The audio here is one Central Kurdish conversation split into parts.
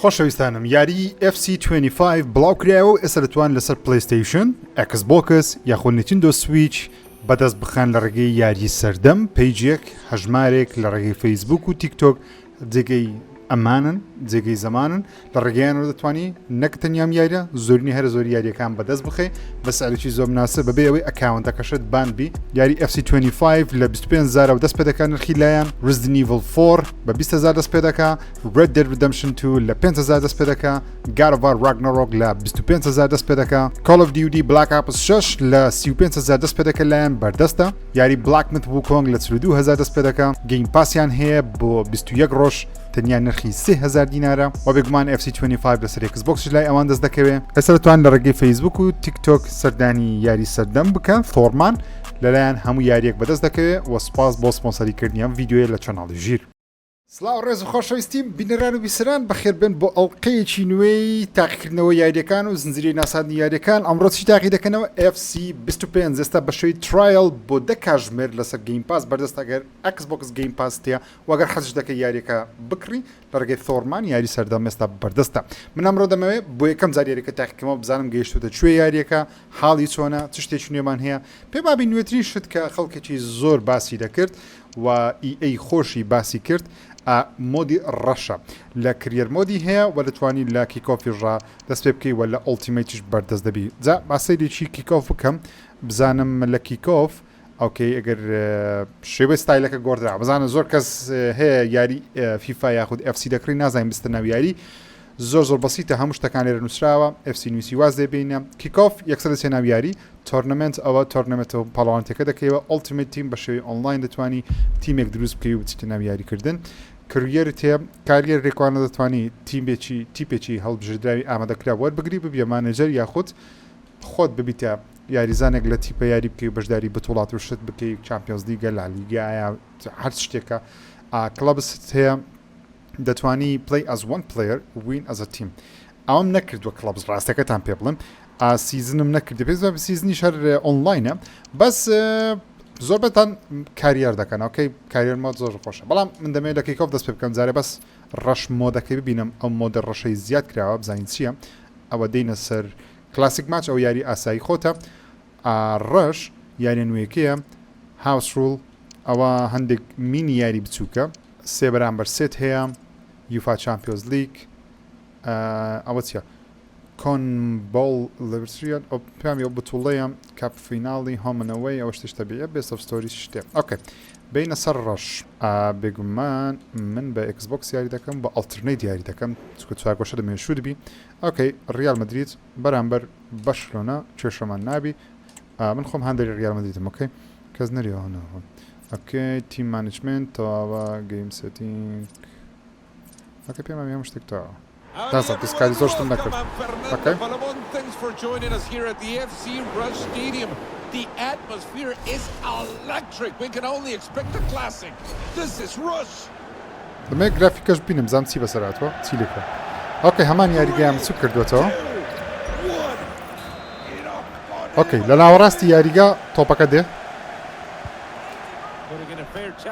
خۆشەویستانم یاری FC25 بڵاوکرایەوە ئێستا دەتوان لەسەر پلیستیشن، ئەکسبۆکس یاخۆ نینتندۆ سویچ بەدەست بخەن لە ڕێگەی یاری سەردەم پەیجێک هەژمارێک لە ڕێگەی فەیسبوک و تیکتۆک جێگەی ئەمانن جێگەی زەمانن لە ڕێگەیانەوە دەتوانی نەک تەنیام یاریە زۆرینی هەر زۆر یاریەکان بەدەست بخێ بە سەرکی زۆر مناسب بەبێ ئەوەی ئەکاونتەکەشت بانبی یاری FC25 لە 25,000 دەست پێ دەکات نرخی لایەن Resident Evil 4 بە 20,000 دەست پێ دەکات Red Dead Redemption 2 لە 5,000 دەست پێ دەکات God of War Ragnarok لە 25,000 دەست پێ دەکات Call of Duty Black Ops 6 لە 35,000 دەست پێ دەکات لایەن بەردەستە یاری Black Myth Wukong لە 42,000 دەست پێ دەکات گەیم پاسیان هەیە بۆ 21 ڕۆژ تەنیا نرخی 3,000 دینارە و بێگومان FC25 لەسەر Xbox لای ئەوان دەست دەکەوێت ئێستا دەتوان لە ڕێگەی فەیسبوک و تیکتۆک سەردانی یاری سەردەم بکەن فۆرمان لەلایەن هەموو یاریەک بەدەست دەکەوێت و سپاس بۆ سپۆنسەریکردنیان ڤیدیۆیە لە چەناڵی ژیر سلااو ڕێز و خۆشەویستیم بینەران و بیسەران بەخێر بن بۆ ئەڵلقەیەکی نوێی تاقیکردنەوە یاریەکان و زنجیرەی ناسادنی یاریەکان ئەمڕۆ چی تاقی دەکەنەوە FC25 ئێستا بە شێوەی ترایل بۆ 10 کاتژمێر لەسەر گەیم پاس بەردەست ئەگەر Xbox گەیم پاس تەیە و ئەگەر حەزش دەکەی یاریەکە بکڕی لە ڕێگەی فۆرمان یاری سەردەم ئێستا بەردەستە من ئەمڕۆ دەمەوێت بۆ یەکەم جار یاریەکە تاقیکردنەوە بزانم گەیشتوتە کوێ یاریەکە حاڵی چۆنە چ شتێکی نوێمان هەیە پێ بابی نوێترین شت کە خەڵکێکی زۆر باسی دەکرد و EA خۆشی باسی کرد مۆدی ڕەشە لە کرێر مۆدی هەیە و دەتوانی لە کیکۆفی ڕا دەست پێ بکەی و لە ئۆڵتیمەیتیش بەردەست دەبی جا باسەیرێکی کیکۆف بکەم بزانم لە کیکۆف ئۆکەی ئەگەر شێوەی ستایلەکە گۆڕدرا بزانە زۆر کەس هەیە یاری فیفا یاخود FC دەکڕی نازانین بستە ناو یاری زۆر بەسیتە هەموو شتەکان لێرە نووسراوە FC نووسی واز دەبینە کیکۆف یەکسەر دەچێ ناو یاری تۆرنمنت ئەوە تۆرنمنتەوە پاڵەوانتەکە دەکەیەوە ئۆڵتیمەیت تیم بە شێوەی ئۆنلاین دەتوانی تیمێک دروست بکەی و بچیتە ناو یاریکردن کریەرت هەیە کارێر ڕێکوانە دەتوانی تیپێکی هەڵبژێردراوی ئامادەکرا وەربگری ببیە مانەجەر یاخود خۆت ببیتە یاریزانێک لە تیپە یاری بکەی بەشداری بتوڵات و شت بکەی چامپیۆنز لیگە لالیگایە هەر شتێکە کلەبست هەیە دەتوانی play as one player win as a team ئەوم نەکردووە کلەبس ڕاستەکەتان پێ بڵم سیزنم نەکردی پێ سیزنی شەر ئۆنلاینە بەس زۆر بەتان کاریار دەکەن ئەوکەی کارێر مۆد زۆر خۆشە بەڵام من دەمەوێت لە کیکۆف دەست پێ بکەم جارێ بەس ڕەش مۆدەکەی ببینم ئەو مۆدە ڕەشەی زیاد کراوە بزانین چییە ئەوە دێنە سەر کلاسیک ماچ ئەو یاری ئاسایی خۆتە ڕەش یاری نوێیەکەیە هاوس ڕول ئەوە هەندێک مینی یاری بچووکە 3/3 هەیە یوفا چامپیۆنز لیگ ئەوە چیە کۆنبۆڵ لەڤرسریان ئەو پامی ئەو بتوڵەیە کاپ فیناڵی هۆمنەوەی ئەوە شتێشتە بێ بێست ئۆف ستۆری شتێ ئۆکێ بینە سەر ڕەش بێگومان من بە Xbox یاری دەکەم بە ئەڵترنەیت یاری دەکەم چکە چوار گۆشە دەمێ شوود بی ئۆکەی ریال مەدرید بەرامبەر بەشلۆنە کێشەمان نابی من خۆم هەندێک ریال مەدریدم ئۆکەی کەس نەریەوە نەوە ئۆکەی تیم مانیجمنت تەواوە گەیم سێتینگ ئۆکەی پێم هەموو شتێک تەواوە تاسە دەستکاری زۆر شتم نەکرد ئۆکەی The atmosphere is electric. We can only expect a classic. This is Rush. دەمێ گرافیکەش بینم زانم چی بەسەراتوە چی لێکە ئۆکەی هەمان یاریگەیان چوو کردوێتەوە ئۆکەی لە ناوەڕاستی یاریگا تۆپەکە دێ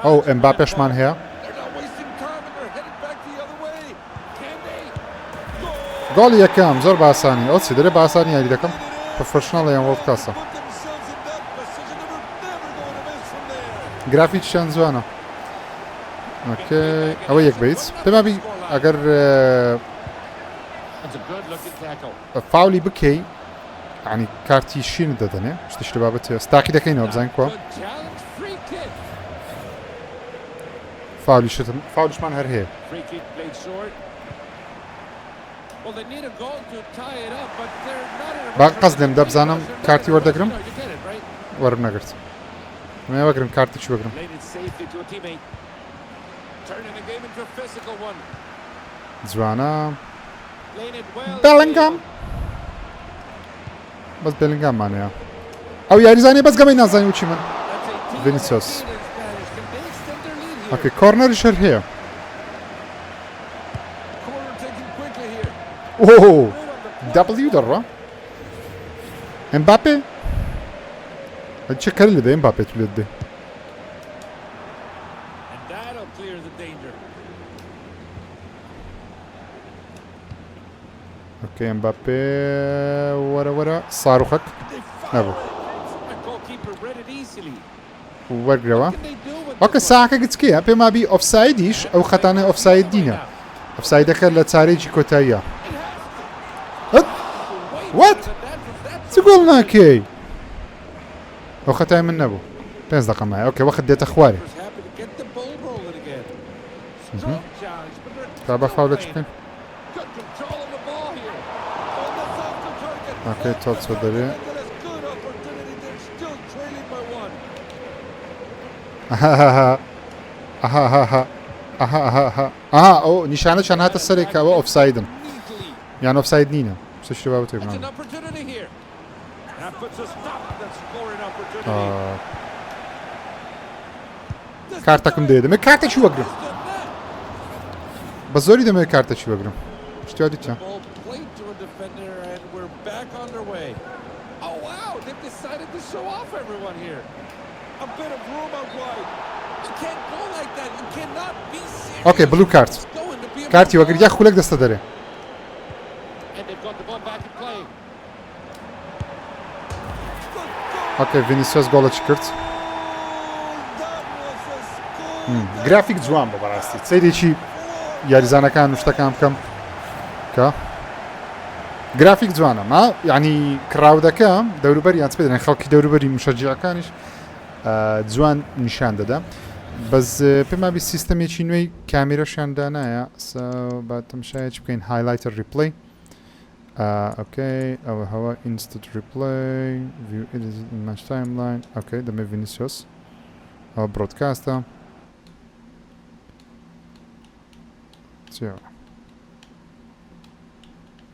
ئەو ئەمباپێشمان هەیە گۆڵی یەکەم زۆر باسانی ئەو چی دەرێ باسانی یاری دەکەم پرۆفێشناڵە یان وەڵد کاسە گرافیکیان جوانە ئۆکەی ئەوە یەک بیت پێمابی ئەگەر فاولی بکەی ینی کارتی شین دەدەنێ شتیشتە بابەتێ ستاقی دەکەینەوە بزانین کۆ فاولیشمان هەر هەیە با قەز لێم دەبزانم کارتی وەردەگرم وەرم نەگرت مێ وەگرم کارتی چی وەگرم جوانە بێڵنگام بەس بێلنگاممانەیە ئەو یاریزانانی بەس گەمەی نازانی و چی من ڤینیسیۆس ئۆکەی کۆرنەری شەر هەیە اوه دبلیو دەڕە ئەمباپێ چه کاری لێ دەی ئەمباپێ تو لێت دێ اوكي امبابي ورا صاروخك نبو وەرگرەوە وەکە ساکە گچکەیە پێما بی ئۆفسایدیش ئەو خەتانە ئۆفساید دینە ئۆفسایدەکە لە چارەیەکی کۆتاییە وات چ گۆڵ ناکەی ئەو خەتای من نەبوو 5 دقەمایە ئۆکێ وەخت دێتە خوارێ تا بە فاولە چ بکەین اوكي توتسو دبي او نشانه شان هات السري كاو اوف سايدن يعني اوف سايد نينا بس شو باو تبغى كارتكم ديده ما كارت شو اقرب بزوري ده ما كارت شو اقرب شتو هادي show off everyone here. A bit of room out wide. You can't go like that. You cannot be serious. Okay, blue card. كارتي وقت ياخذ لك دسته دري. And they've got the ball back in play. Okay, Vinicius goal çıkart. Grafik جوان ببراستی. سیدی چی یاریزانەکان شتەکان بکەم کە گرافیک جوانە ما یعنی کراودەکە دەوروبەریان پێ دەڵێن خەڵکی دەوروبەری مشەجیعەکانیش جوان نیشان دەدا بەس پێم وابی سیستەمێکی نوێی کامێرەشیان دانایە با تەماشایەکی بکەین هایلایتر ریپلی اوكي او هوا instant replay view edit match timeline اوكي دەمێ Vinicius او broadcaster چیە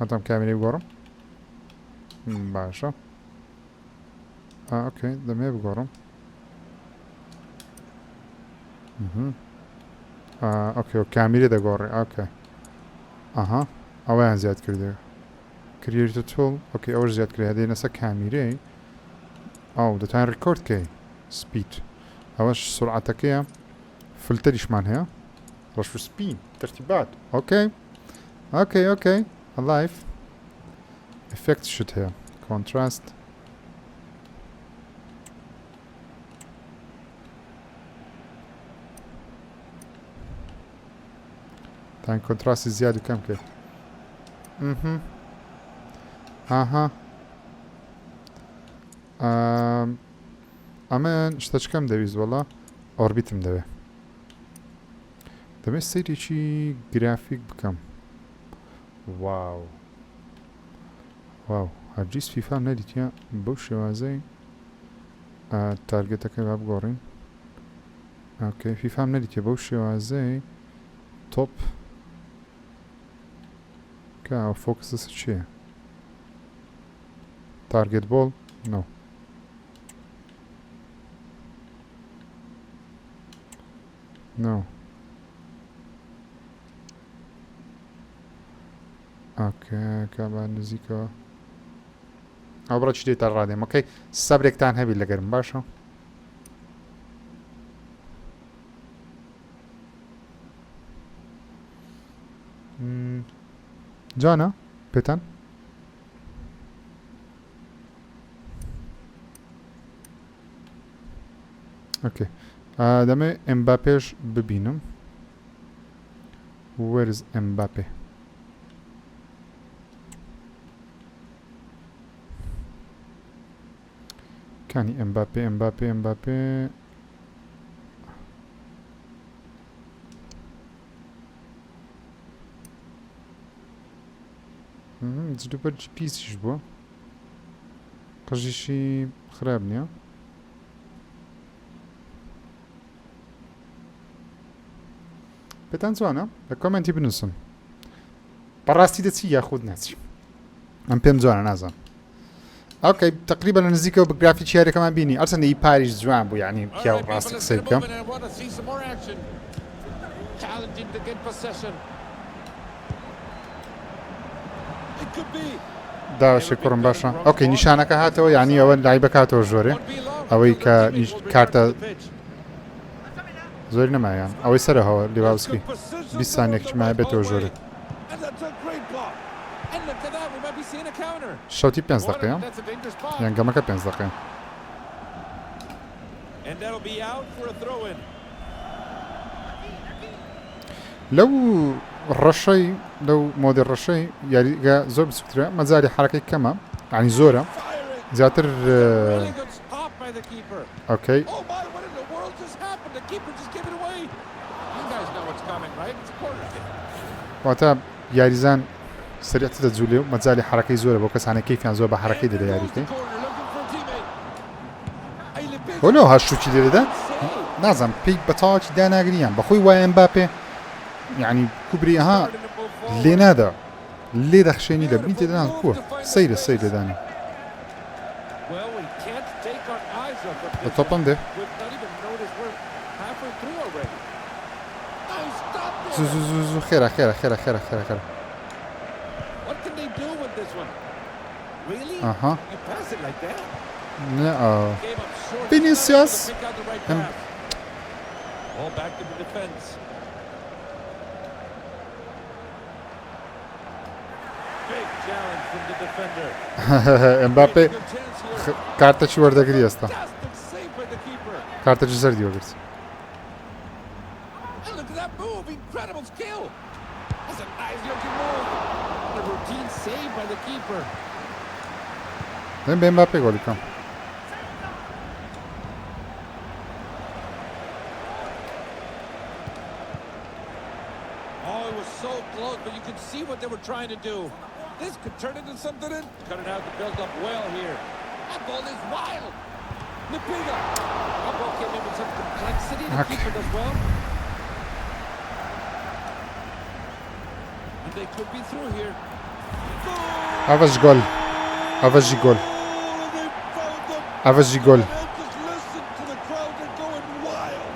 هاتم کامێرەی بگۆڕم باشە اوكي دەمێ بگۆڕم اوكي کامێرە دەگۆڕێ اوكي ئەها ئەوەیان زیاد کردێ create a tool اوكي ئەوەش زیاد کرێ هەدێنە سەر کامێرەی ئەو دەتوانین ڕیکۆرد کەی سپید ئەوەش سرعەتەکەیە فلتەریشمان هەیە ڕەش و سپین تەرتیبات اوكي اوكي اوكي alive effect شت هەیە contrast تان كونتراستی زیادی کەم کرد ئاها ئەمە شتەچکەم دەویست وەڵا ئۆربیتم دەوێ دەبێت سەیرێکی گرافیک بکەم واو واو هەرگیز فیفام نەدیتە بەو شێوازەی تارگێتەکەی با بگۆڕین ئۆکەی فیفام نەدیتە بەو شێوازەی تۆپ کە فۆکسس چییە target ball no no اوكي كمان نزيكا او برا چی دیتر رادیم اوكي سبرێکتان هەبی لەگەرم باشە جانە پێتان اوكي دەمێ ئەمباپێش ببینم where is Mbappe كاني Mbappe زدوبەر جی پیسیش بووە قژیشی خراپ نییە پێتان جوانە لە کۆمنتی بنووسن بەڕاستی دەچی یاخود ناچی ئەم پێم جوانە نازانم اوكي تقريبا نزيكو بجرافيك شيري كمان بيني اصلا اي باريس جوان بو يعني كيو راسك سيبكم دا شكرا باشا اوكي نشانك هاتو يعني اول لعيبك هاتو جوري اوي كارتا زوري ما يعني اوي سره هو ليفاوسكي 20 ثانيه كش معي بيتو جوري And look at that, we might be seeing a counter. شەوتی 5 دقیقەیە That's a dangerous spot. یان گەمەکە 5 دقیقەیە And that'll be out for a throw-in. لەو ڕەشەی لەو مۆدی ڕەشەی یاریگە زۆر بچووکترە مەجای حرەکەی کەمە یعنی زۆرە زیاتر Really good stop by the keeper. ئۆکەی Oh my, what in the world just happened? The keeper just gave it away. You guys know what's coming, right? It's a corner kick. واتە یاریزان سریعتر دەجوولێ و مەجای حرەکەی زۆرە بۆ کەسانە کەیفیان زۆر بە حرەکەی دەدە یاریکەی بۆ لەو هەشتوکی دەدەدا نازانم پێی بە تاواکی داناگریان بەخۆی وایە ئەمباپێ یعنی کوبری ئەها لێ نادا لێ دەخشێنی لە بنی تێدان کووە سەیرە سەیر لێدانی بە تۆپەم دێ زوو خێرا خێرا خێرا خێرا خێرا خێرا ئەها Vinicius. Ball back to the defense. Big challenge from the defender. Mbappé کارتەی وەردەگری ئێستا Fantastic save by the keeper. کارتەی زەردی وەرگرت And look at that move, incredible skill. That's a nice looking move. A routine save by the keeper. دەم بە Mbappé گۆڵی کەم Oh, it was so close, but you could see what they were trying to do. This could turn into something. Cut it out to build up well here. That ball is wild. Napiga. That ball came in with some complexity. The keeper does well. And they could be through here. ئەڤەش گۆل ئەڤەژی گۆل ئەڤەژی گۆل Just listen to the crowd. They're going wild.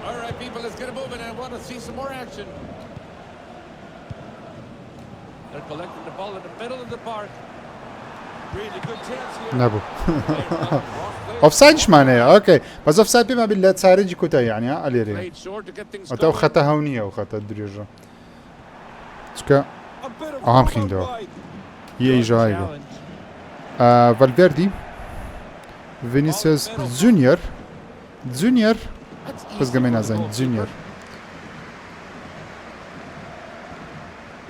All right, people, let's get it moving. I want to see some more action. They're collecting the ball in the middle of the park. Really good chance here. نەبوو ئۆفسایدشمانەیە ئۆکەی بەس ئۆفساید پێما بێت لە چارەجی کۆتایی یانیا ئەلێرێ Played short to get things ئەتە ئەو going. خەتە هەو نییە ئەو خەتە درێژە چکە A bit of ئەوام room خیندەوە out wide. یەیژایگە Challenge. ڤەلڤێردی ڤینیسیوس جونیۆر جونیۆر That's easy بەس گەمەی for the نازانین goalkeeper. جونیۆر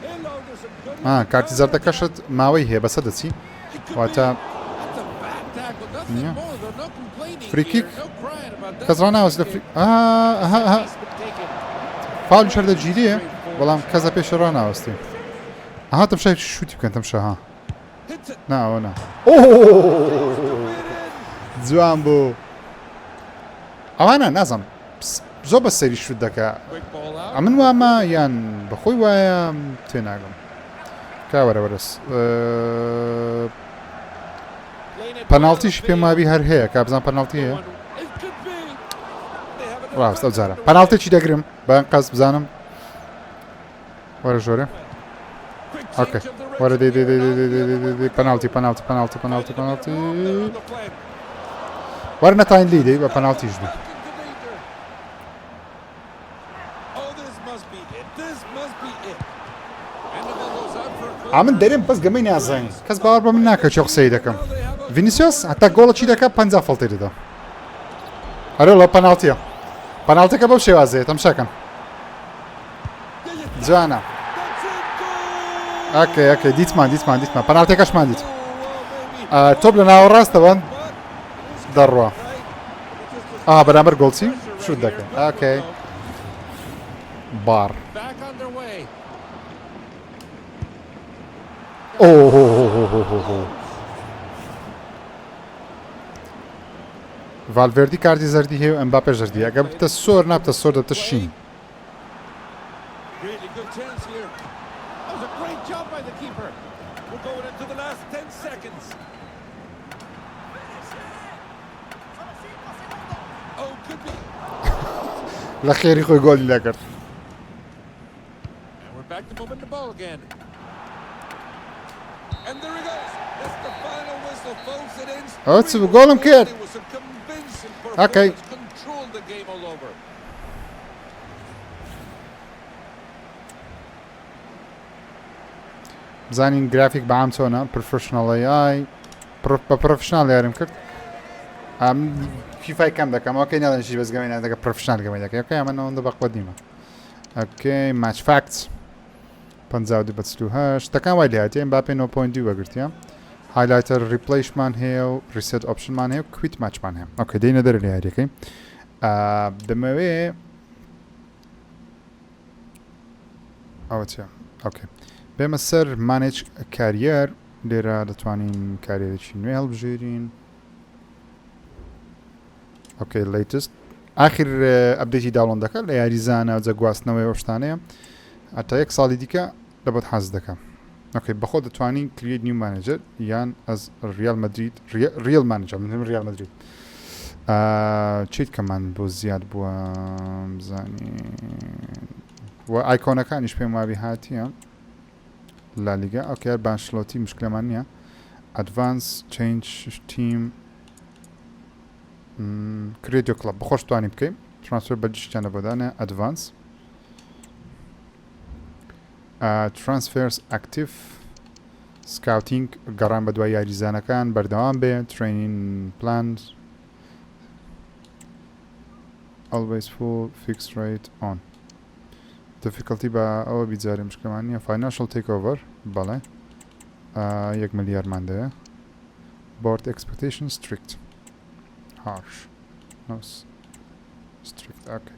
Hello, there's a good کارتی زەردەکەشت ماوەی هەیە بەسە دەچی واتە That's a bad tackle. Nothing Yeah. more. They're not complaining Free here. kick. No crying about that. کەس ڕناوەست لە He's been taken. فاول شەردە گیریە بەڵام کەسە پێشە ڕناوەستی هاتم شای شوتی بکەن تەم شەها Hits it. ناوە نا جوان بوو ئەوانە نازانم زۆر بە سەیری شوت دەکا Quick ball out. ئەمن وامە یان بەخۆی وایە تێناگەم کاوەرەوەرس Playing it پەناڵتیش well پێم وابی هەر هەیە کا بزان پەناڵتی هەیە It could be. They have it ڕاست ئەو جارە پەناڵتێکی دەگرم بەیان قەس بزانم وەرە ژۆرە Quick ئۆکەی change of direction وەرە دێ here. پەناڵتی پەناڵتی پەناڵتی پەناڵتی پەناڵتی On the flank. وەرە نەتاین لی دەی بە پەناڵتیش بوو Back into danger. Oh, this must be it. This must be it. And the ball goes out for a corner. ئامن دەرێم بەس گەمەی نازانین کەس باوەڕ بە من ناکە چۆ قسەی دەکەم ڤینیسیۆس هەتا گۆڵەکی دەکات 50 فەڵتەی دەدا هەرێ لە پەناڵتیە پەناڵتەکە بەو شێوازەیە تەماشاکەن جوانە ئۆکەی دیتمان پەناڵتەکەشمان دیت تۆپ لە ناوەڕاستەوە دەڕوا بەرامبەر گۆڵچی شوت دەکەن ئۆکەی بار Back on their way. ڤالڤێردی کارتی زەردی هەیە و ئەمباپێ زەردی ئەگەر بتە سۆر نابتە سۆر دەبتە شین Really good chance here. That was a great job by the keeper. We're going into the last 10 seconds. Oh, could be. لە خێری خۆی گۆلی لەکرد And we're back to moving the ball again. And there he goes. That's the final whistle, folks. It ends. It's a goal, kid. It was a convincing Okay. performance. Controlled the game all over. بزانین گرافیک بەعام چۆنە پرۆفشناڵ AI بە پرۆفشناڵ یارم کرد فیفای کەم دەکەم ئەوکەی نادەنیشی بەزگەمەی نادەکە پرۆفشنال گەمەی دەکەی ئەوکەی ئەمەەوەندە بەقوە دیمە ئۆکەی ماچ فاکتس 52 شتەکان وای لێ هاتیە ئەمباپێ 9.2 وەگرتیە هایلایتەر ریپلیشمان هەیە و ریسێت ئۆپشنمان هەیە و کویت ماچمان هەیە ئۆکەی دەینە دەرە لە یاریەکەی دەمەوێ ئەوە چیە ئۆکەی بێمە سەر مانێج کاریەر لێرە دەتوانین کارێکی نوێ هەڵبژێرین ئۆکەی لیتست ئاخر ئەپدەیتی داوڵۆندەکە لە یاریزانە جە گواستنەوەی ئەو شتانەیە ئەتا 1 ساڵی دیکە لەبەت حەز دەکەم ئۆکەی بەخۆ دەتوانین کریت نیو مانێجەر یان ئەز ریال مەدرید ریل مانێجەر من ریال مەدرید چیت کەمان بۆ زیاد بووە بزانین و ئایکۆنەکانیش پێم وابی هاتیە لالیگا ئۆکێ باشلۆتی مشکلەمان نییە ئەدڤانس چینج تیم کریدیۆ کڵب بخۆش توانین بکەین ترانسفەر بەجشتیانە بۆدانە ئەدڤانس ترانسفێرس ئەکتیڤ سکاوتینگ گەڕان بە دوای یاریزانەکان بەردەوام بێ ترینین پلانز always full fixed rate on difficulty بە ئەوە بیجارێ مشکلەمان نییە financial takeover بەڵێ 1 ملیارمان دەیە board expectation strict harsh no strict okay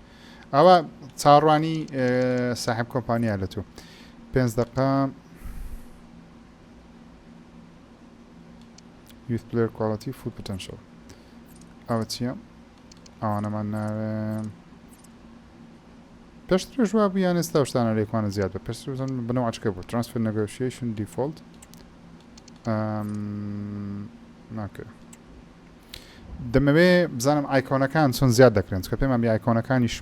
ئەوە چاڕوانی ساحب کۆمپانیا لە تو 5 دقیقە youth player quality full potential ئەوە چییە ئەوانەمان ناوێ پێشتر ژوا بیان ئێستا شتانە لێکوانە زیاد بە پێشتر بنەوە ئاچکە بوو transfer negotiation default ناکە دەمەوێ بزانم ئایکۆنەکان چۆن زیاد دەکرێن کە پێمان بێ ئایکۆنەکانیش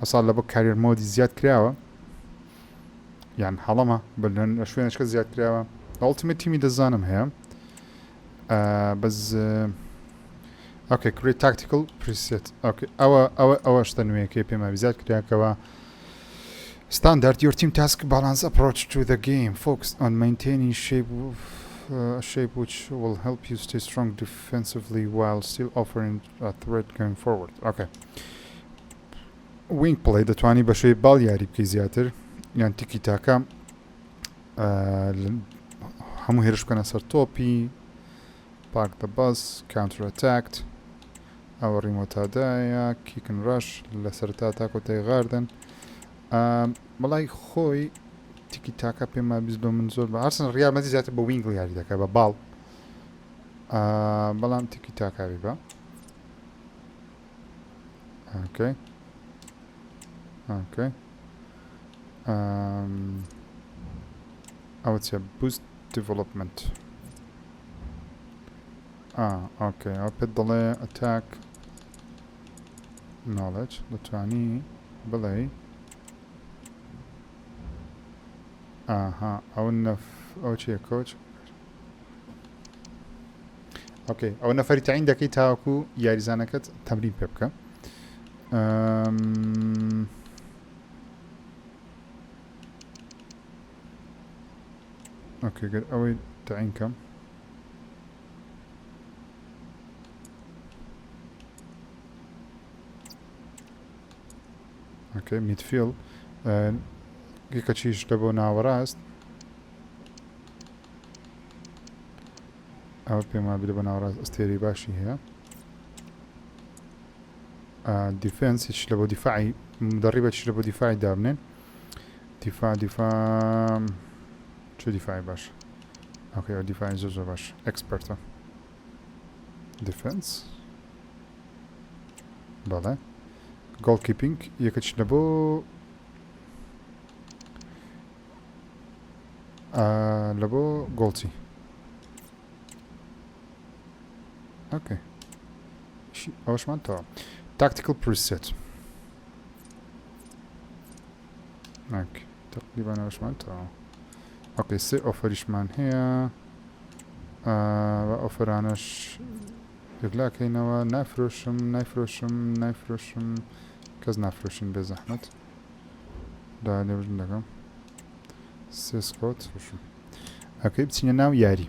ئەساڵ لە بۆ کاریر مۆدی زیاد کراوە یان هەڵەمە لە شوێنشکە زیاد کراوە ئەڵتیمێت تیمی دەزانم هەیە بەس اوكي create tactical preset اوكي او شتە نوێیەکەی پێما زیاد کراکەوە standard your team task balance approach to the game focused on maintaining shape which will help you stay strong defensively while still offering a threat going forward okay wing play دەتوانی بە شوی باڵ یاری بکەی زیاتر یان تیکی تاکە هەموو هێرش بکەنە سەر تۆپی park the bus counter attacked ئەوە ڕیمۆتادایە کیکن ڕەش لە سەرتا تاکۆتای غاردن بەڵای خۆی تیکی تاکە پێما بیست بە من زۆر بە ئارسن ڕیارمەتی زیاتر بە وینگڵ یاری دەکە بە باڵ بەڵام تیکی تاکاوی بە ئۆکەی ئۆکەی ئەوە چیە بوست دیڤڵۆپمنت اوكي او پێت دەڵێ ئەتاک نۆڵێج دەتوانی بڵێ ئەو چیە کۆچ اوكي ئەو نەفەری تەعین دەکەی تاوەکو یاریزانەکەت تەمرین پێ بکە اوكي گەر ئەوەی تەعین کەم اوكي ميدفيلد یەکە چیش لە بۆ ناوەڕاست ئەوە پێما بدە بە ناوەڕاست ئەستێری باشی هەیە دیفێنس هیچ لە بۆ دیفاعی مدەڕیبە چی لە بۆ دیفاعی دابنێن دیفاع چه دیفاعی باش اوكي ئەو دیفاعی زۆر باش ئەکسپەرتە دیفێنس بەڵێ goalkeeping یەکەچ لە بۆ گۆڵچی اوكي ئەوەشمان تەواو tactical preset اوكي تقریبا ئەوەشمان تەواو اوكي سێ ئۆفەریشمان هەیە و ئۆفەرانەش یەکلاکەینەوە نایفرۆشم کەس نافرۆشین بێ زەحمەت دا لێبژن دەکەم سێ سکۆت فروشم ئەوکەی بچینە ناو یاری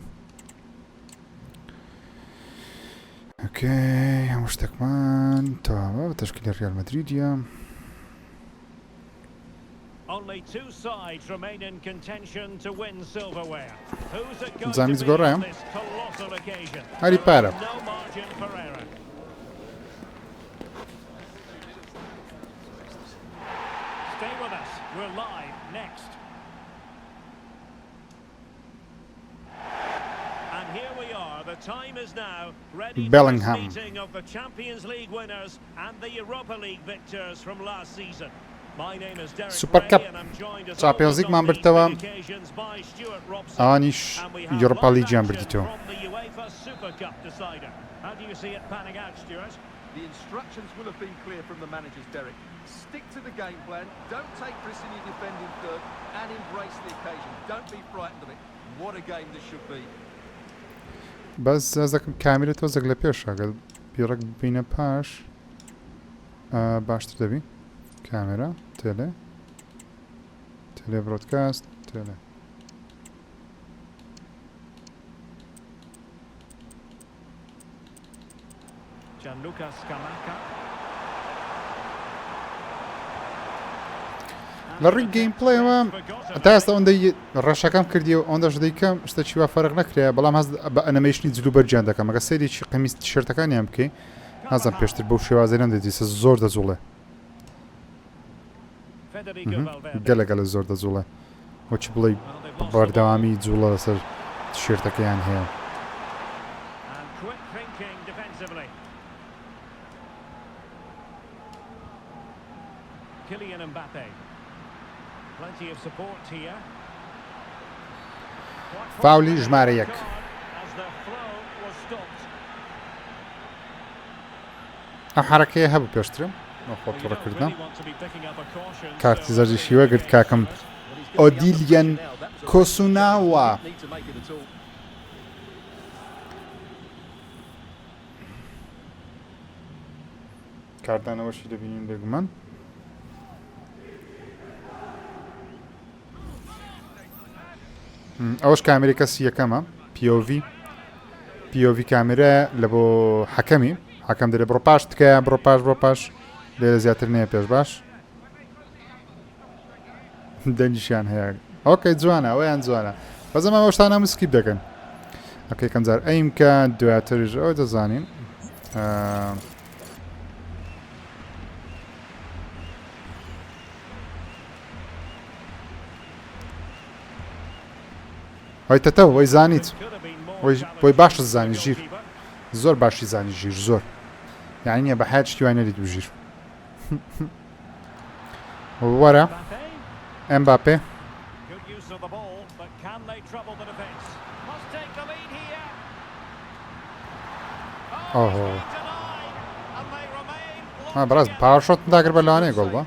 ئۆکەی هەموو شتێکمان تەواوە بە تەشکیلە ڕیال مەدریدیە زامیز گۆڕایە هەری پارە Stay with us. We're live next. And here we are. The time is now ready Bellingham. for this meeting of the Champions League winners and the Europa League victors from last season. My name is Derek Super Cup. and I'm joined as Champions League man برتەوە occasions by Stuart Robson. ئەوانیش And we Europa have League one بردیتەوە from the UEFA Super Cup decider. How do you see it panning out, Stuart? The instructions will have been clear from the managers, Derek. Stick to the game plan, don't take risks in your defending third, and embrace the occasion. Don't be frightened of it. What a game this should be. بەس ئەزەکەم کامێرە تۆزێک لە پێشە گەل بیڕێک ببینە پاش باشتر دەبی کامێرە تێلێ برۆدکاست تێلێ Gianluca Scamacca. لە ڕووی گەیم پڵێەوە تا ئێستا ئەوەندەی ڕەشەکەم کردیەوە ئەوەندەش دەیکەم شتێکی وا فەرق نەکرێ بەڵام هەست بە ئەنیمەیشنی جلو بەرجیان دەکەم ئەگە سەیرێکی قەمیس تیشێرتەکانیان بکەی نازانم پێشتر بەو شێوازەی نەمدەدیسە زۆر دەزوڵێ گەلە زۆر دەزوڵێ وەچی بڵێ بەردەوامی جوڵە لەسەر تیشێرتەکەیان هەیە Kylian Mbappe. Plenty of support here. فاولی ژمارە 1 As the flow was stopped. ئەم حرەکەیە هەبوو پێشترم خۆتوڕەکردن کارتی زەرجی شیوە گرت کاکەم ئۆدیلیەن کۆسوناوە کاردانەوەشی دەبینین بێگومان ئەوەش کامێرە کەسی یەکەمە POV کامێرە لە بۆ حەکەمی حەکەم دەرێ بڕۆ پاش تکایە بڕۆ پاش لێرە زیاتر نەیە پێش باش دەنجیشیان هەیە ئەوکەی جوانە ئەویان جوانە بەزەمە ئەوە شتانە مسکیپ دەکەن ئەوکەی کەم جار ئەیم کە دواتریش ئەوە دەزانین وای تەتەو وای زانیت وای باشە زانی ژیر زۆر باشی زانی ژیر زۆر یعنی نییە بە حیات شتی وای نەدیت بژیر وەرە ئەمباپێ بەڕاست پاوەشۆت داگر بە لەوانەیە گۆڵ بە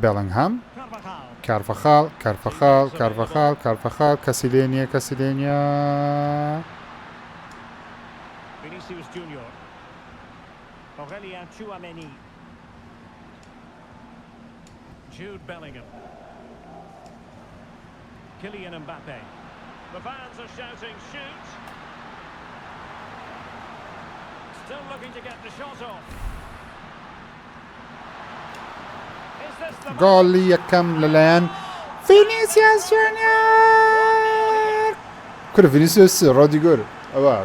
Bellingham Carvajal کەسی لێ نییە Vinicius Junior. Aurélien Tchouameni. Jude Bellingham. Kylian Mbappe. The fans are shouting shoot. Still looking to get the shot off. گۆڵی یەکەم لەلایەن ڤینیسیوس جونیۆر کورە ڤینیسیوس ڕۆدریگۆر ئەوە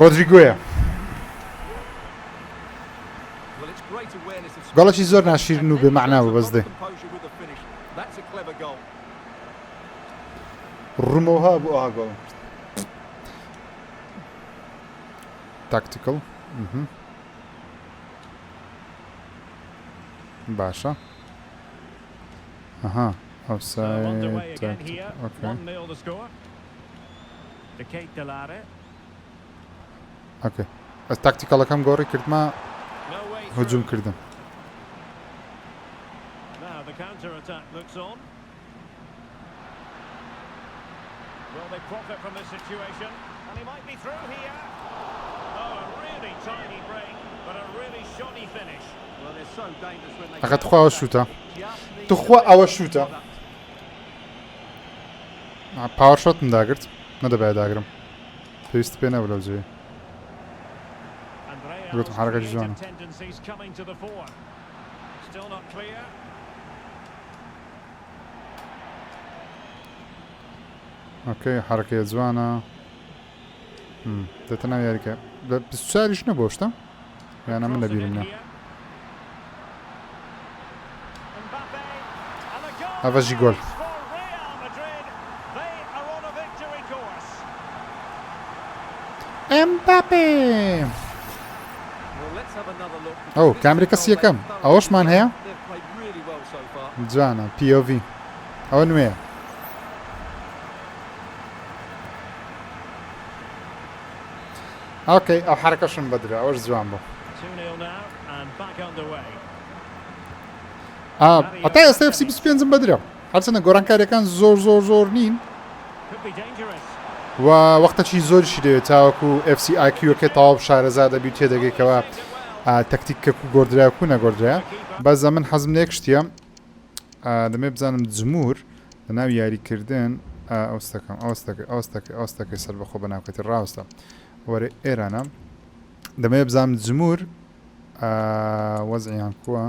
ڕۆدریگۆیە گۆڵێکی زۆر ناشیرن و بێمەعناوە بەزدێ ڕوومەوە بوو ئاها گۆڵ تاکتیکڵ باشە ئەها ئەوساید ئۆکەی ئەس تاکتیکەڵەکەم گۆڕی کردمە هجووم کردم And he might be through here. Oh, a really tiny break, but a really shoddy finish. Well, they're so dangerous when they ئەخە تخوا ئەوە شوتە تخوا ئەوە شوتە پاوەڕ شۆتم داگرت نەدەبێت داگرم پێویست پێ نەبوو لەو جێ Andrea's حركة creative جوانة. tendencies coming to the fore. Still not clear. ئۆکەی حرەکەیە جوانە دێتە ناو یاریکە لە 24ش نەبووە شتە یانە من لەبیرم نە ئەڤەژی گۆل ئەمباپێ ئەو کامێرە کەسی یەکەم ئەوەشمان هەیە جوانە POV ئەوە نوێیە ئۆکەی ئەو حرەکەشم بەدرا ئەوەش جوان بوو 2-0 now and back underway. ئەتا ئێستا FC 25 بەدرا هەرچەندە گۆڕانکاریەکان زۆر زۆر زۆر نین Could be dangerous. و وەختەکی زۆریشی دەوێت تاوەکو FC IQ-ەکە تەواو شارەزا دەبی تێدەگەیتەوە تەکتیکە و گۆردرا و نەگۆردرا بەزە من حەزم لێک شتیە دەمێ بزانم جمهور لە ناو یاریکردن ئەوستەکەم ئەوستەکەی سەر بەخۆ بە ناوکەتی ڕاستە وەرە ئێرانە دەمێ بزانم جمهور وەزعیان کووە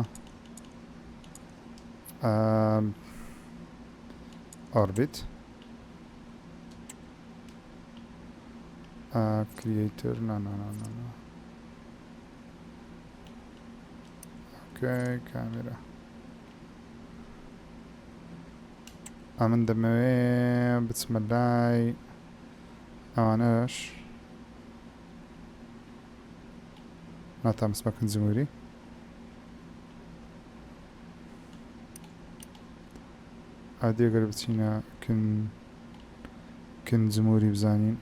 ئۆربیت creator no okay camera ئەمن دەمەوێ بچمە لای ئەوانەش ناتامسمەکەن جمهوری ئادێگەر بچینە کن جمهوری بزانین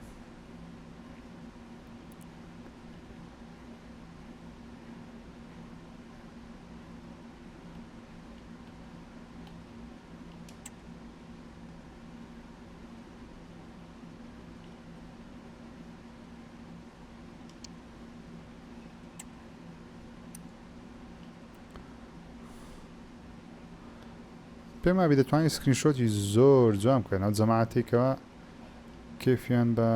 پێم وابێ دەتوانین سکرینشۆتی زۆر جوان بکەن ئەو جەماعەتێکەوە کێفیان بە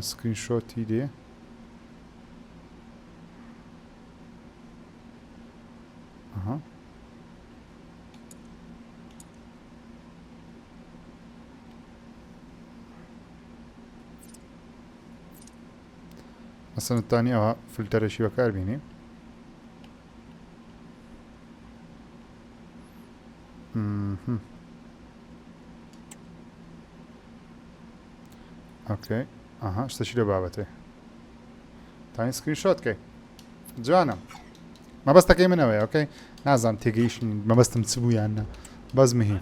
سکرینشۆتی دێ مەسەڵەن دەتوانی ئەوە فلتەرێکی بەکاربێنی اوكي شتەشی لە بابەتێ تاین سکرینشۆت کەی جوانە مەبەستەکەی منەوەی ئۆکەی نازانم تێگەیشتنی مەبەستم چ بوو یان نە بەس مهم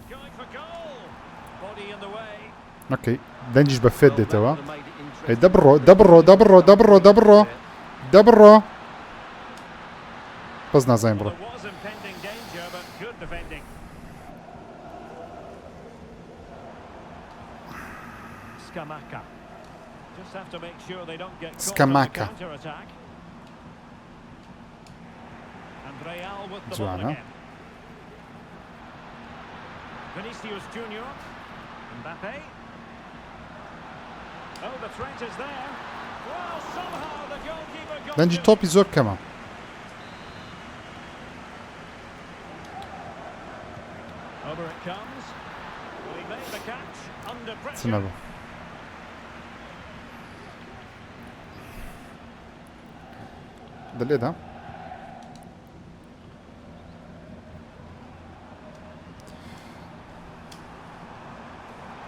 ئۆکەی دەنجیش بە فێت دێتەوە دەبڕۆ دەبڕۆ دەبڕۆ دەبڕۆ دەبڕۆ دەبڕۆ بەس نازانین بڕۆ Scamacca. Just have to make sure they don't get caught Scamacca. on the counter-attack. Andrea with the ball Joanna. again. Vinicius Junior. Mbappe. Oh, the threat is there. Well, somehow the goalkeeper got دەنجی to تۆپی زۆر کەمە Over it comes. Well, he made the catch under چ pressure. نەبوو دەلێدا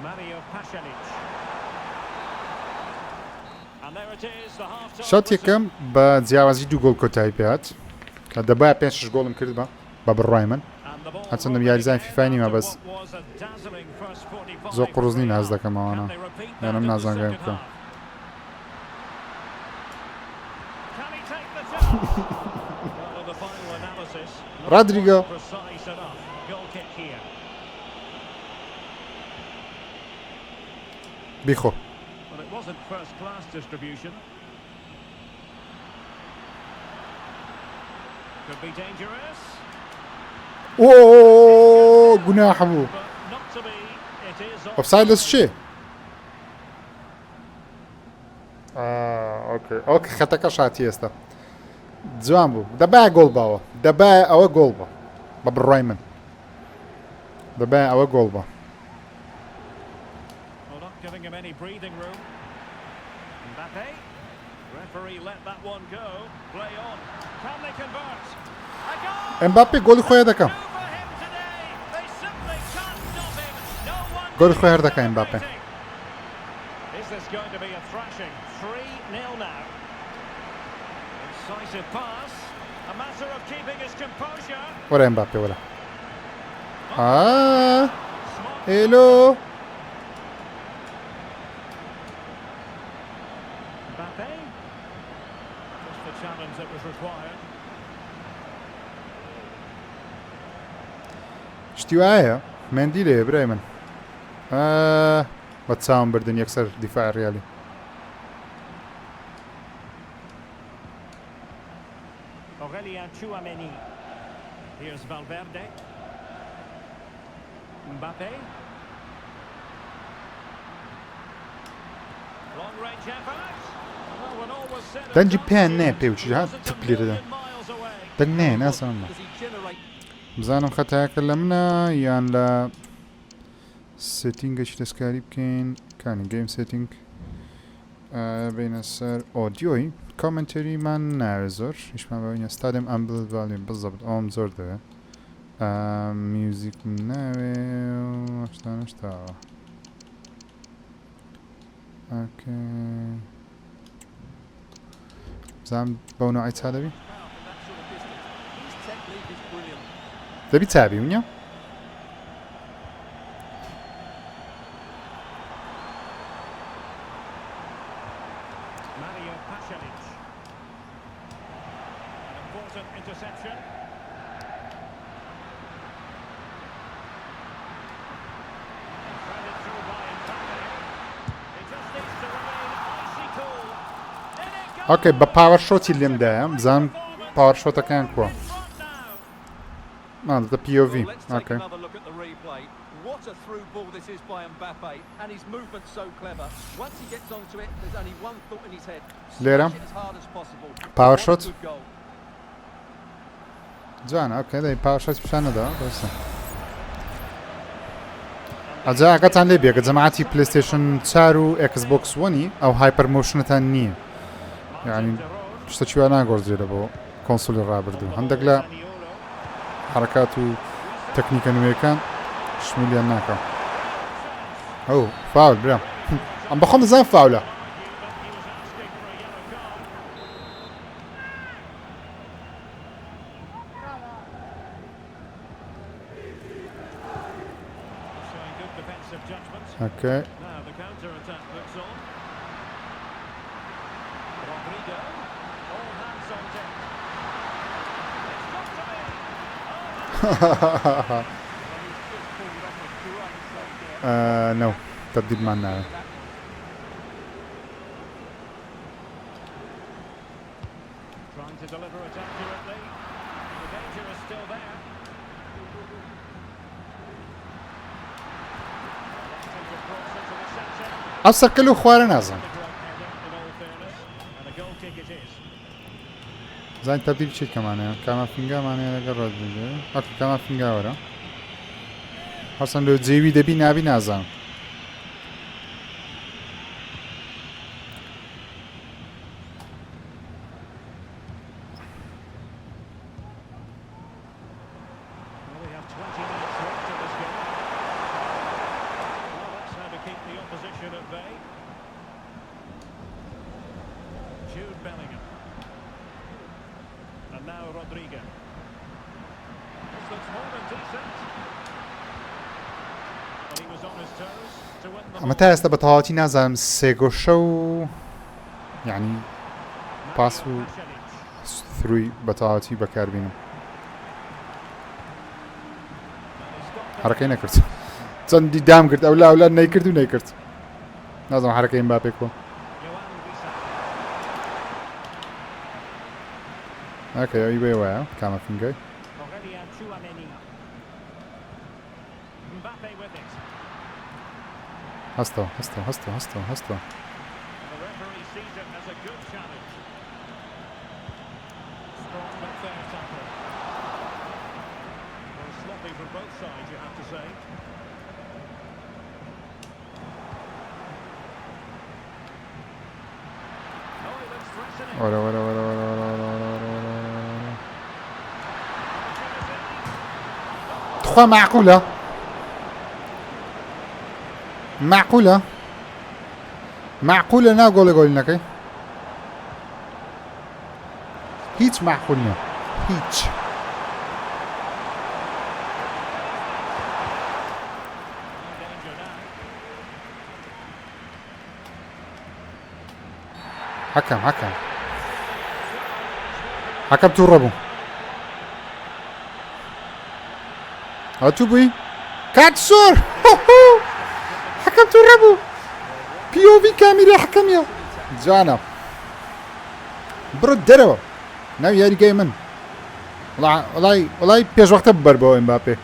Mario Pasalic. And there it is, the half-time شەوت whistle. یەکەم بە جیاوازی 2 گۆڵ کۆتایی پێهات کە دەبایە 5 گۆڵم کرد بە بڕای من هەرچەندە یاریزانی فیفای نیمە بەس زۆر قڕوزنی ناز دەکەمەوەنە یانم نازانگەیم بکەم Rodrigo. بیخۆ wasn't first-class distribution. Could be dangerous. اوه گناه بوو But not to be. It is اوفساید لەس چێ ئۆکێ خەتەکە شاتی ئێستا جوان بوو دەبای گۆڵ باوە دەبای ئەوە گۆڵ بە بە بڕای من دەبای ئەوە گۆڵ بە Well, not giving him any breathing room. Mbappe. Referee let that one go. Play on. Can they convert? A goal! ئەمباپێ گۆڵی خۆیان دەکەم For him today. They simply can't stop him. No one. گۆڵی خۆی هەر دەکەم ئەمباپێ Is this going to be a thrashing? 3-0 now. Incisive pass. A matter of keeping his composure. وەرە ئەمباپێ وەرە هێلۆ Mbappe. Just the challenge that was required. شتی وایە مندی لێ برای من بە چاوم بردن یەکسەر دیفاع ڕیالی Aurélien Tchouaméni. Here's Valverde. Mbappe. Long range effort. Well, when all was said and دەنجی done, پێیان it نایە پێ بچی ها wasn't a تپ لێرەدا million miles away. دەنگ نایە ناسەمە Does he generate بزانم خەتایەکە لە منە یان لە سێتینگەی دەستکاری بکەین کانی گەیم سێتینگ بینە سەر ئۆدیۆی کۆمنتەریمان ناوێ زۆر هیچمان بەوەینە ستادیم ئەم بڵێ بزەبت ئەوم زۆر دەوێ میوزیک ناوێ هەشتانشتاوە ئۆکێ بزانم بەو نوعی چا دەبی from that sort of distance? His technique is brilliant. دەبی چابی ونیە Mario Pasalic. An important interception. Threaded through by Mbappe. He just needs to remain icy cool. In it goes. ئۆکێ بە پاوەر شۆتی لێمدایە بزانم پاوەر شۆتەکان کووە Front now. دە POV Well, let's take ئۆکێ another look at the replay. What a through ball this is by Mbappe, and his movement's so clever. Once he gets onto it, there's only one thought in his head: Lera. smash it as hard as possible. Power What a shot. good goal. جوانە ئۆکێ دەی پاوەر شۆتی پیشان نەداوە بەسە ئەجا ئەگەتان لێ بێ کە جەماعەتی پلەیستێشن 4 و ئەکسبۆکس وەنی ئەو هایپەر مۆشنتان نییە یعنی شتە چیوە ناگۆڕجێرە بۆ کۆنسۆلی ڕابردوو هەندێک لە حرکات و تەکنیکە نوێیەکان شمیلیان ناکە ئەو فاول برام ئەم بەخۆم دەزانم فاولە Showing good defensive judgment. ئۆکێ Now the counter-attack looks on. Rodrigo. All hands on deck. It's got to be. نو تبدیلمان ناوێ Trying to deliver it accurately. The danger is still there. Left-handed cross into the centre. ئەو سەرکەل و خوارە نازانم The drop header, in all fairness, and a goal kick it is. زانین تبدیل چیت کەمانەیە کامافینگامانەیە لەگەڵ ڕۆدریگە ئۆکێ کامافینگا وەرە هەرچەند لە جێوی دەبی نابی نازانم Well, we have 20 minutes left in this game. Well, that's how to keep the opposition at bay. Jude Bellingham. And now Rodrigo. This looks more than decent. But he was on his toes to win the ئەمە ball. تا ئێستا بە تەواوەتی نازانم سێگۆشە و یعنی پاس و Pasalic. ثروی بە تەواوەتی بەکاربینم حرەکەی نەکرد چەندی دام کرد ئەو لا نەیکرد و نەیکرد نازانم حرەکەی ئەمباپێ کۆ اوكي ايوه وایە کامەفینگەی Aurelien Tchouameni. Mbappe with it. هەستەوە The referee sees it as a good challenge. Strong but fair tackle. Well, sloppy from both sides, you have to say. Oh, he looks threatening. وەرە تخوا معقولە نا گۆڵی گۆڵینەکەی هیچ معقول نییە هیچ Danger now. حەکەم تووڕە بوو هاتوو بووی کات سۆر حەکەم تووڕە بوو POV کامیرە حەکەمیە جوانە بڕۆ دەرەوە ناو یاریگای من وڵای پێشوەختە ببەر بەوە ئەمباپێ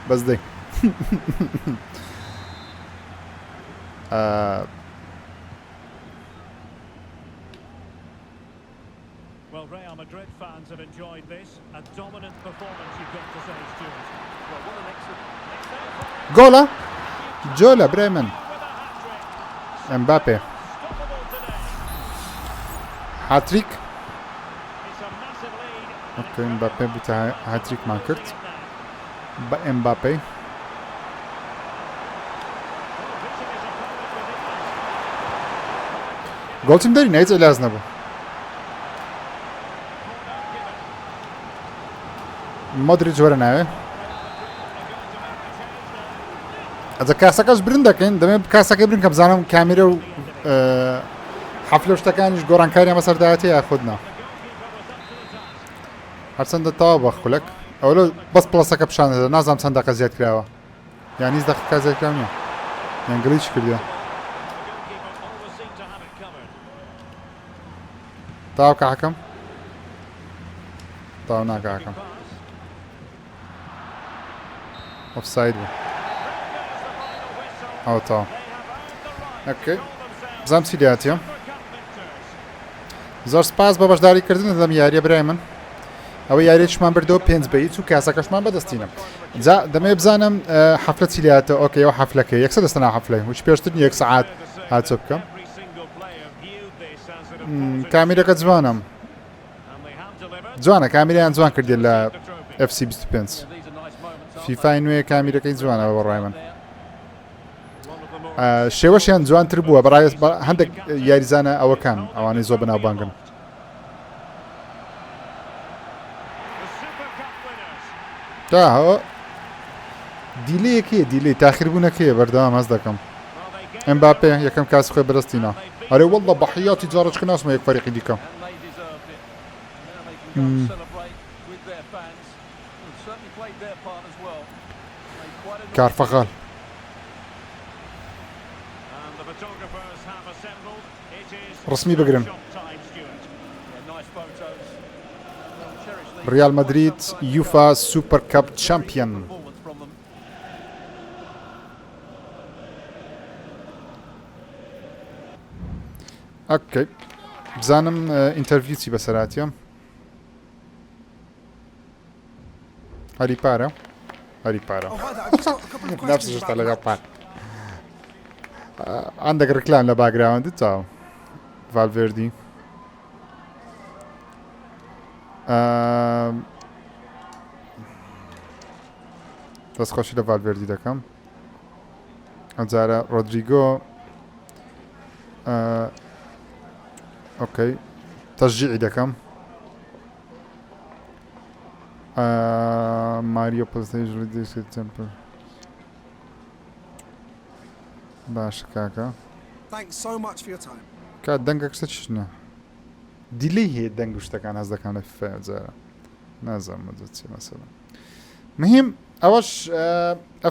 بەس دەی Well, Real Madrid fans have enjoyed this. A dominant performance, you've got to say, Stuart. Well, what an excellent... گۆڵە جۆلە برای من With a hat-trick. ئەمباپێ Stoppable today. هاتریک It's a massive lead. ئۆکێ ئەمباپێ بوتە هاتریکمان کرد بە ئەمباپێ گۆڵتیم دەری نایت ئەلاز نەبوو مۆدریچ وەرە ناوێ ئەجە کاسەکەش برن دەکەین دەمێت کاسەکەی برن کە بزانم کامیرە و حەفلە شتەکانیش گۆڕانکاریان بەسەرداهاتێ یا خودنا هەرچەندە تەواو بە خولەک ئەوە بەس پڵەسەکە پیشان دەدا نازانم چەند دەقە زیاد کراوە یان هیچ دەقیقا زیاد کراو نییە یان گلیچ کردووە تاو کە حەکەم تاو ناکە حەکەم ئۆفساید بوو ئەو تاو ئۆکەی بزانم چی لاتیە زۆر سپاس بە بەشداریکردن دەم یاریە برای من ئەوە یاریێکمان بردەوە 5 بە هیچ و کاسەکەشمان بەدەستینە جا دەمێ بزانم حەفلە چی لاتە ئۆکەی ئەوە حەفلەکەی یەکسە دەستە ناو حەفلەی هیچ پێشتر نیە 1 سەعات هاتچۆ بکەم کامیرەکە جوانە کامیریان جوان کردێت لە FC 25 فیفای نوێ کامیرەکەی جوانە بەڕای من شێوەشیان جوانتر بووە بەڕای هەندێک یاریزانە ئەوەکان ئەوانەی زۆر بەناوبانگن تاهەوە دیلەیەکێ دیلەی تاخیربوونەکەیە بەردەوام هەست دەکەم ئەمباپێ یەکەم کاس خۆی بەدەستینە ئەرێ وەڵڵە بەحیاتی جارەچکە ناسمە یەک فەریقی دیکەم کارفەخال ڕسمی بگرن ریال مدرید UEFA Super Cup champion اوكي بزانم انترفيو چی بەسەراتیە هەری پارە نفسش تا لەگەڵ پار هەندێک ڕکلام لە باگراوەندی چاو ڤالڤێردی دەستخۆشی لە ڤالڤێردی دەکەم ئەمجارە ڕۆدریگۆ ئۆکەی تەشجیعی دەکەم ماریۆ پڵستەی باش کاکە کات دەنگە کشتە چشنە دیلەی هەیە دەنگ و شتەکان هەز دەکەم لە فیفا جارە نازانم چی مەسەڵە مهم ئەوەش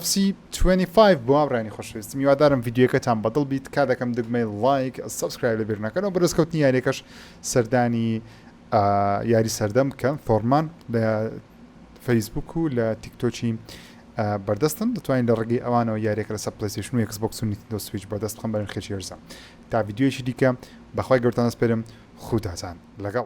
FC 25 بۆ ئاڕانی خۆشەویستم میوادارم ڤیدیۆکەتان بەدڵ بیت کا دەکەم دگمەی لایک سبسکرایب لەبیر نەکەنەوە بەدەستکەوتنی یاریەکەش سەردانی یاری سەردەم بکەن فۆرمان لە فەیسبوک و لە تیکتۆکی بەردەستن دەتوانین لە ڕێگەی ئەوانەوە یاریێک لەسەر پلەیستیشن و ئەکسبۆکس و نیتندۆ سویچ بەردەست بخەن بەرەن خێچی هێرزە تا ڤیدیۆیەکی دیکە بەخوای گەورتان دەسپێرم خودازان لەگەڵ